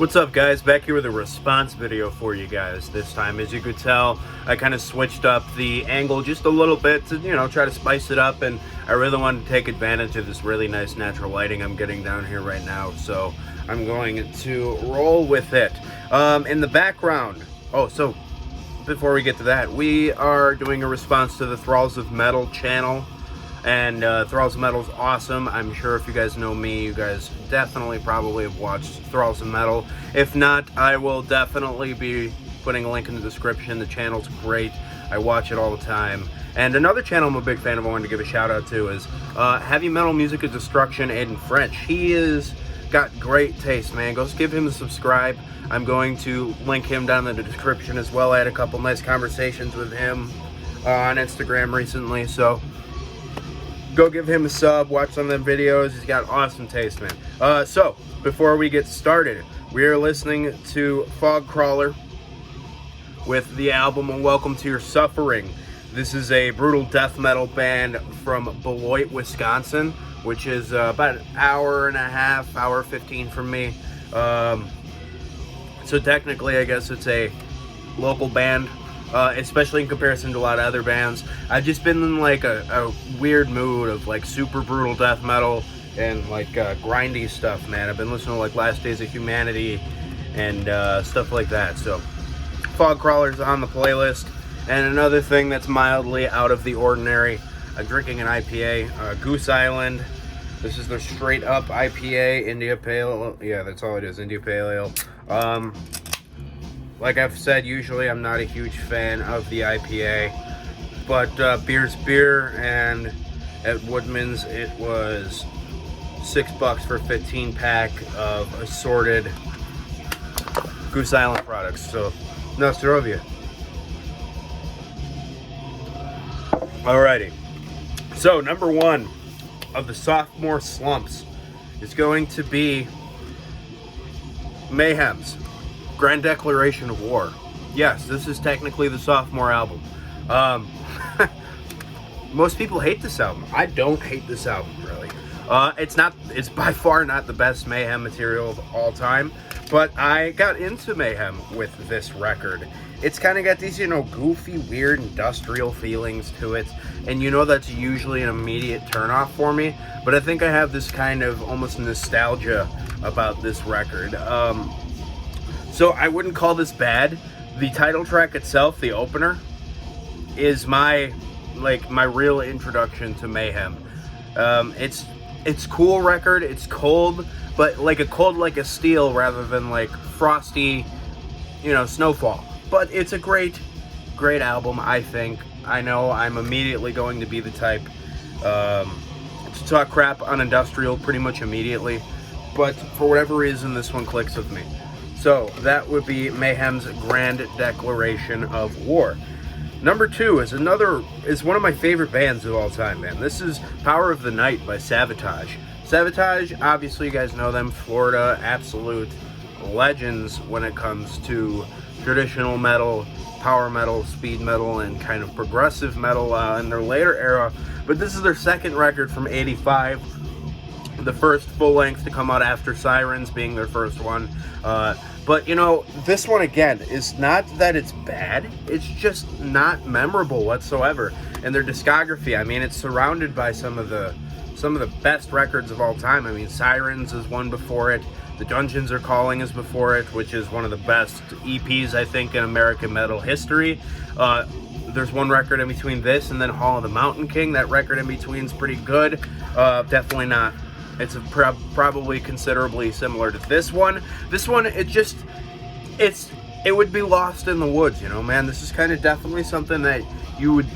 What's up, guys? Back here with a response video for you guys this time. As you could tell, I kind of switched up the angle just a little bit to, try to spice it up, and I really wanted to take advantage of this really nice natural lighting I'm getting down here right now, so I'm going to roll with it. In the background, so before we get to that, we are doing a response to the Thralls of Metal channel. And Thralls of Metal's awesome. I'm sure if you guys know me, you guys definitely probably have watched Thralls of Metal. If not, I will definitely be putting a link in the description. The channel's great. I watch it all the time. And another channel I'm a big fan of, I wanted to give a shout out to, is Heavy Metal Music of Destruction, Aiden French. He is got great taste, man. Go give him a subscribe. I'm going to link him down in the description as well. I had a couple nice conversations with him on Instagram recently, so go give him a sub, watch some of them videos. He's got awesome taste, man. So, before we get started, we are listening to Fog Crawler with the album Welcome to Your Suffering. This is a brutal death metal band from Beloit, Wisconsin, which is about an hour and a half, hour 15 from me. So technically, I guess it's a local band. Especially in comparison to a lot of other bands. I've just been in like a weird mood of like super brutal death metal and like grindy stuff, man. I've been listening to like Last Days of Humanity and stuff like that. So Fog Crawler's on the playlist. And another thing that's mildly out of the ordinary, I'm drinking an IPA, Goose Island. This is their straight up IPA, India Pale. Yeah, that's all it is, India Pale Ale. Like I've said, usually I'm not a huge fan of the IPA, but beer's beer, and at Woodman's it was $6 for a 15 pack of assorted Goose Island products. So, Nostrovia. Alrighty. So, number one of the sophomore slumps is going to be Mayhem's Grand Declaration of War. Yes, this is technically the sophomore album. Most people hate this album. I don't hate this album, really. It's by far not the best Mayhem material of all time, but I got into Mayhem with this record. It's kind of got these, goofy, weird, industrial feelings to it, and that's usually an immediate turnoff for me, but I think I have this kind of almost nostalgia about this record. So I wouldn't call this bad. The title track itself, the opener, is my real introduction to Mayhem. It's cool record. It's cold, but cold like a steel rather than like frosty, snowfall. But it's a great album, I think. I know I'm immediately going to be the type to talk crap on industrial pretty much immediately, but for whatever reason, this one clicks with me. So that would be Mayhem's Grand Declaration of War. Number two is one of my favorite bands of all time, man. This is Power of the Night by Savatage. Savatage, obviously you guys know them, Florida, absolute legends when it comes to traditional metal, power metal, speed metal, and kind of progressive metal in their later era. But this is their second record from '85. The first full length to come out after Sirens being their first one. But this one again is not that it's bad, it's just not memorable whatsoever. And their discography, I mean, it's surrounded by some of the best records of all time. I mean, Sirens is one before it, The Dungeons Are Calling is before it, which is one of the best EPs I think in American metal history. There's one record in between this and then Hall of the Mountain King. That record in between is pretty good. Definitely not. It's probably considerably similar to this one. This one, it would be lost in the woods, man. This is kind of definitely something that you would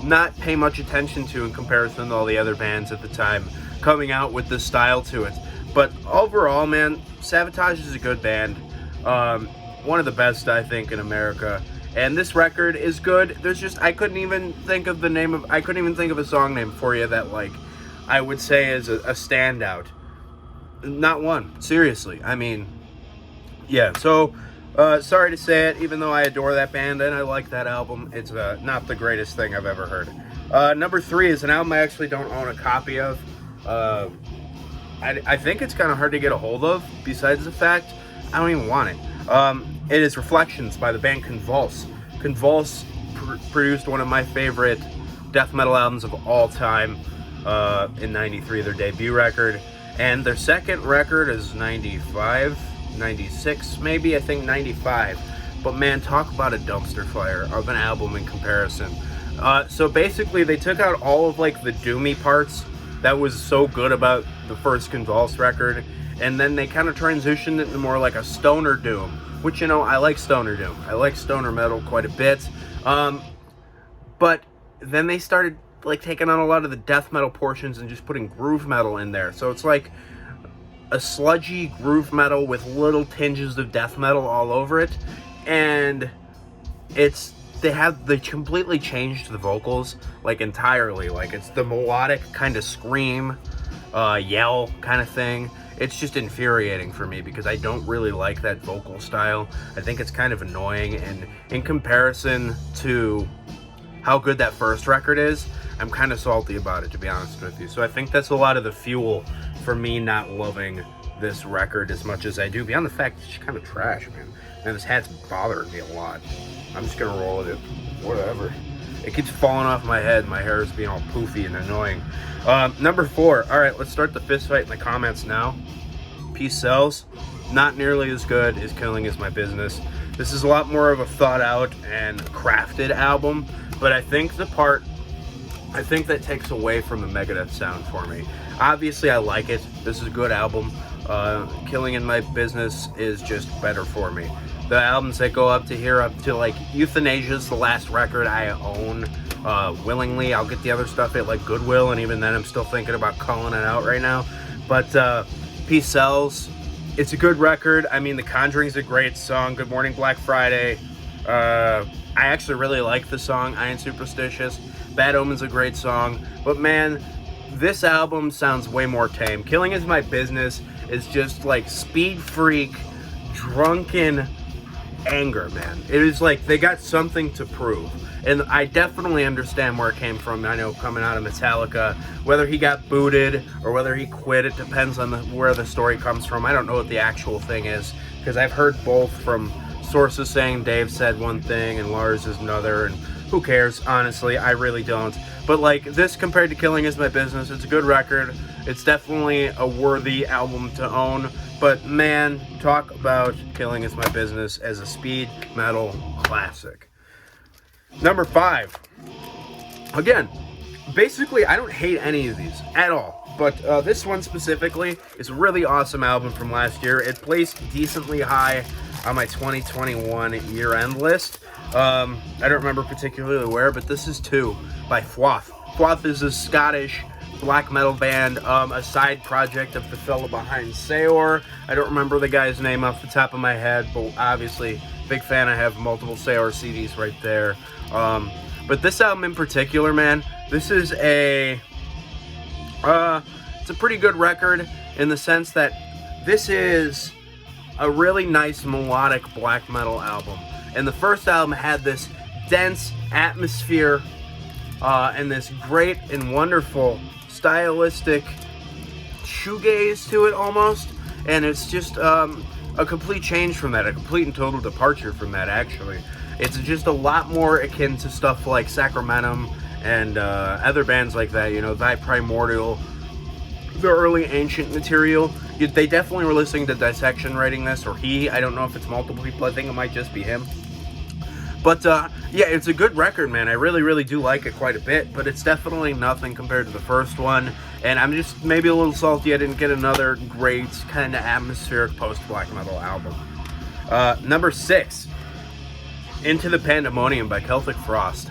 not pay much attention to in comparison to all the other bands at the time coming out with this style to it. But overall, man, Savatage is a good band. One of the best, I think, in America. And this record is good. I couldn't even think of a song name for you that, I would say is a standout. Not one. Seriously. I mean, yeah. So, sorry to say it, even though I adore that band and I like that album, it's not the greatest thing I've ever heard. Number three is an album I actually don't own a copy of. I think it's kind of hard to get a hold of, besides the fact I don't even want it. It is Reflections by the band Convulse. Convulse produced one of my favorite death metal albums of all time in 93, their debut record. And their second record is 95, 96, maybe, I think 95. But man, talk about a dumpster fire of an album in comparison. So basically, they took out all of like the doomy parts that was so good about the first Convulse record, and then they kind of transitioned it into more like a stoner doom, which, you know, I like stoner doom. I like stoner metal quite a bit. But then they started like taking on a lot of the death metal portions and just putting groove metal in there. So it's like a sludgy groove metal with little tinges of death metal all over it. And they completely changed the vocals like entirely. Like it's the melodic kind of scream, yell kind of thing. It's just infuriating for me because I don't really like that vocal style. I think it's kind of annoying, and in comparison to how good that first record is, I'm kind of salty about it, to be honest with you. So I think that's a lot of the fuel for me not loving this record as much as I do, beyond the fact it's just kind of trash, man. And this hat's bothering me a lot. I'm just gonna roll with it. Whatever. It keeps falling off my head. My hair is being all poofy and annoying. Number 4. All right, let's start the fist fight in the comments now. Peace Sells. Not nearly as good as Killing Is My Business. This is a lot more of a thought out and crafted album, but I think that takes away from the Megadeth sound for me. Obviously, I like it. This is a good album. Killing in My Business is just better for me. The albums that go up to here, up to like Euthanasia's the last record I own willingly. I'll get the other stuff at like Goodwill, and even then I'm still thinking about calling it out right now. But Peace Sells, it's a good record. I mean, The Conjuring's a great song. Good Morning Black Friday. I actually really like the song I Ain't Superstitious. Bad Omen's a great song. But man, this album sounds way more tame. Killing Is My Business is just like speed freak, drunken anger, man. It is like they got something to prove. And I definitely understand where it came from. I know coming out of Metallica, whether he got booted or whether he quit, it depends on where the story comes from. I don't know what the actual thing is, because I've heard both from sources saying Dave said one thing and Lars is another, and who cares, honestly, I really don't. But like this compared to Killing Is My Business, it's a good record. It's definitely a worthy album to own. But man, talk about Killing Is My Business as a speed metal classic. Number 5. Again, basically I don't hate any of these at all. But this one specifically is a really awesome album from last year. It placed decently high on my 2021 year-end list. I don't remember particularly where, but this is 2 by Fluff. Swath is a Scottish black metal band, a side project of the fella behind Seor. I don't remember the guy's name off the top of my head, but obviously, big fan. I have multiple Seor CDs right there. But this album in particular, man, this is it's a pretty good record in the sense that this is a really nice melodic black metal album. And the first album had this dense atmosphere and this great and wonderful stylistic shoegaze to it almost. And it's just a complete change from that, a complete and total departure from that, actually. It's just a lot more akin to stuff like Sacramentum and other bands like that, you know, Thy Primordial, the early Ancient material. They definitely were listening to Dissection writing this, or he. I don't know if it's multiple people. I think it might just be him. But, yeah, it's a good record, man. I really, really do like it quite a bit, but it's definitely nothing compared to the first one. And I'm just maybe a little salty I didn't get another great kind of atmospheric post-black metal album. Number 6, Into the Pandemonium by Celtic Frost.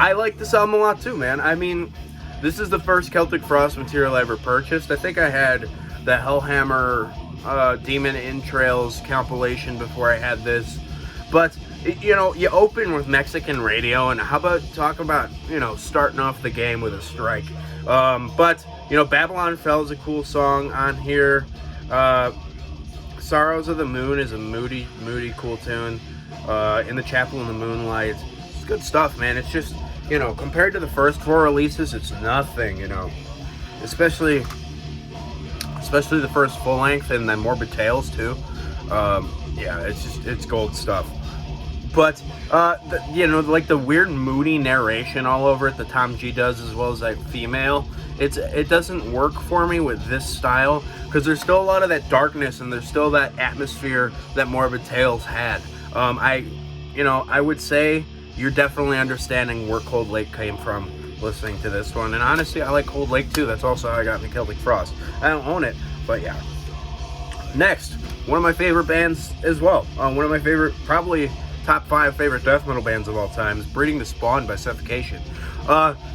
I like this album a lot too, man. I mean, this is the first Celtic Frost material I ever purchased. I think I had the Hellhammer Demon Entrails compilation before I had this. But, you know, you open with Mexican Radio, and how about talk about, you know, starting off the game with a strike. But, you know, Babylon Fell is a cool song on here. Sorrows of the Moon is a moody, cool tune. In the Chapel in the Moonlight. It's good stuff, man. It's just, you know, compared to the first 4 releases, it's nothing, you know. Especially the first full length, and then Morbid Tales too. Yeah, it's gold stuff. But, you know, like the weird moody narration all over it that Tom G does, as well as that female, it doesn't work for me with this style, because there's still a lot of that darkness and there's still that atmosphere that Morbid Tales had. I would say you're definitely understanding where Cold Lake came from listening to this one. And honestly, I like Cold Lake too. That's also how I got into Celtic Frost. I don't own it, but yeah. Next, one of my favorite bands as well. One of my favorite, probably top 5 favorite death metal bands of all time is Breeding to Spawn by Suffocation.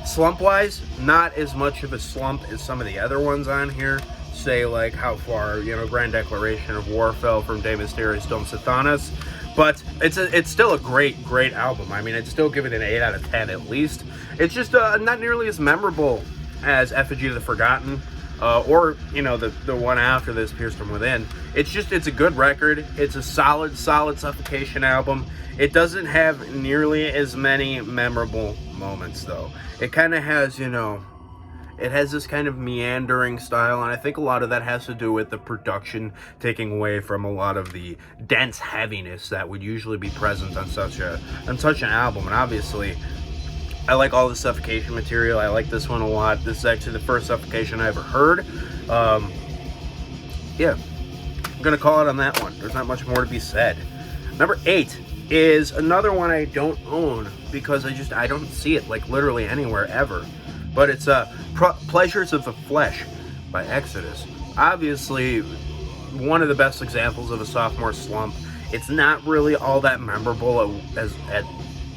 Slump-wise, not as much of a slump as some of the other ones on here. Say, like, How Far, you know, Grand Declaration of War fell from De Mysteriis Dom Satanas. But it's still a great album. I mean, I'd still give it an 8 out of 10 at least. It's just not nearly as memorable as Effigy of the Forgotten, or, you know, the one after this, Pierced From Within. It's a good record. It's a solid Suffocation album. It doesn't have nearly as many memorable moments, though. It kind of has, you know, it has this kind of meandering style, and I think a lot of that has to do with the production taking away from a lot of the dense heaviness that would usually be present on such an album. And obviously, I like all the Suffocation material. I like this one a lot. This is actually the first Suffocation I ever heard. Yeah, I'm gonna call it on that one. There's not much more to be said. Number 8 is another one I don't own because I don't see it like literally anywhere ever. But it's Pleasures of the Flesh by Exodus. Obviously, one of the best examples of a sophomore slump. It's not really all that memorable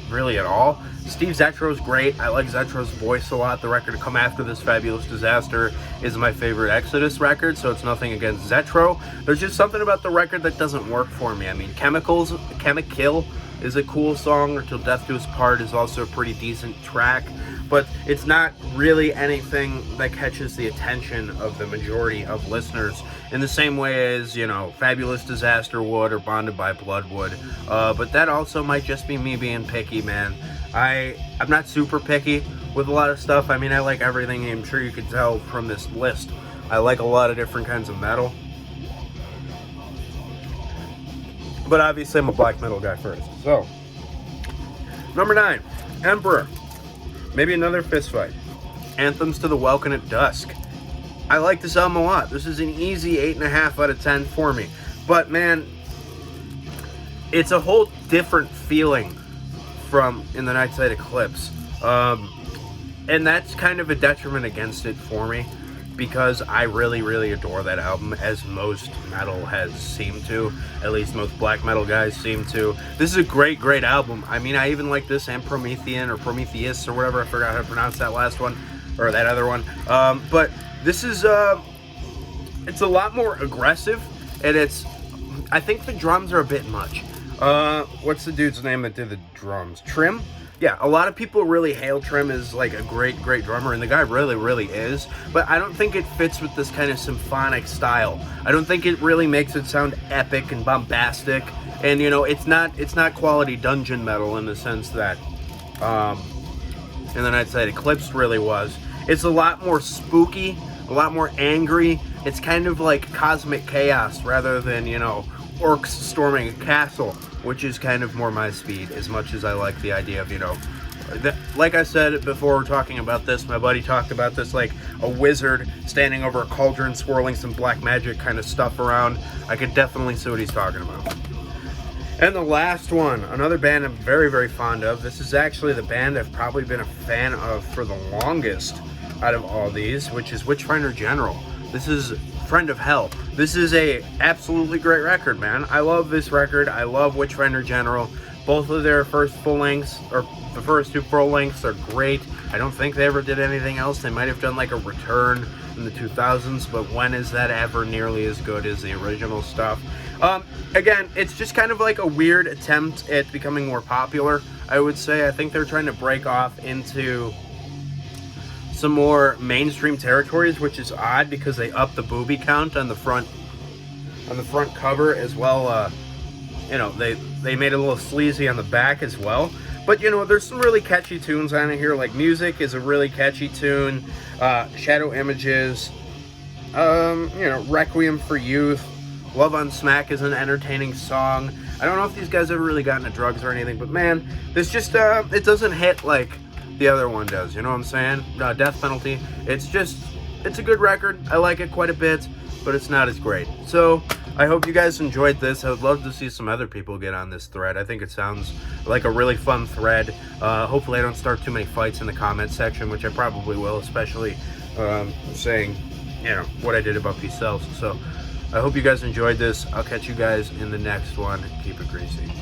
really at all. Steve Zetro's great. I like Zetro's voice a lot. The record to come after this, Fabulous Disaster, is my favorite Exodus record, so it's nothing against Zetro. There's just something about the record that doesn't work for me. I mean, Chemical is a cool song, or Till Death Do Us Part is also a pretty decent track, but it's not really anything that catches the attention of the majority of listeners in the same way as, you know, Fabulous Disaster would, or Bonded by Blood would. But that also might just be me being picky, man. I'm not super picky with a lot of stuff. I mean, I like everything. I'm sure you can tell from this list. I like a lot of different kinds of metal. But obviously I'm a black metal guy first. So, number 9, Emperor. Maybe another fist fight. Anthems to the Welkin at Dusk. I like this album a lot. This is an easy 8.5 out of 10 for me. But man, it's a whole different feeling from In the Nightside Eclipse. And that's kind of a detriment against it for me, because I really adore that album, as most metal has seemed to. At least most black metal guys seem to. This is a great album. I mean, I even like this and Promethean, or Prometheus, or whatever. I forgot how to pronounce that last one, or that other one. But this is, it's a lot more aggressive, and I think the drums are a bit much. What's the dude's name that did the drums? Trim? Yeah, a lot of people really hail Trim as like a great drummer, and the guy really is, but I don't think it fits with this kind of symphonic style. I don't think it really makes it sound epic and bombastic, and you know, it's not quality dungeon metal in the sense that In the Nightside Eclipse really was. It's a lot more spooky, a lot more angry. It's kind of like cosmic chaos rather than, you know, orcs storming a castle, which is kind of more my speed, as much as I like the idea of, you know, like I said before talking about this, my buddy talked about this, like a wizard standing over a cauldron swirling some black magic kind of stuff around. I could definitely see what he's talking about. And the last one, another band I'm very fond of. This is actually the band I've probably been a fan of for the longest out of all these, which is Witchfinder General. This is Friend of Hell. This is a absolutely great record, man. I love this record. I love Witchfinder General. Both of their first full lengths, or the first 2 full lengths, are great. I don't think they ever did anything else. They might have done like a Return in the 2000s, but when is that ever nearly as good as the original stuff? Again, it's just kind of like a weird attempt at becoming more popular, I would say. I think they're trying to break off into some more mainstream territories, which is odd because they upped the booby count on the front cover as well. You know, they made it a little sleazy on the back as well. But you know, there's some really catchy tunes on it here. Like Music is a really catchy tune. Shadow Images, you know, Requiem for Youth, Love on Smack is an entertaining song. I don't know if these guys ever really got into drugs or anything, but man, this just, it doesn't hit like the other one does, you know what I'm saying? Death Penalty. It's a good record. I like it quite a bit, but it's not as great. So I hope you guys enjoyed this. I would love to see some other people get on this thread. I think it sounds like a really fun thread. Hopefully I don't start too many fights in the comment section, which I probably will, especially saying, you know, what I did about these cells. So I hope you guys enjoyed this. I'll catch you guys in the next one. Keep it greasy.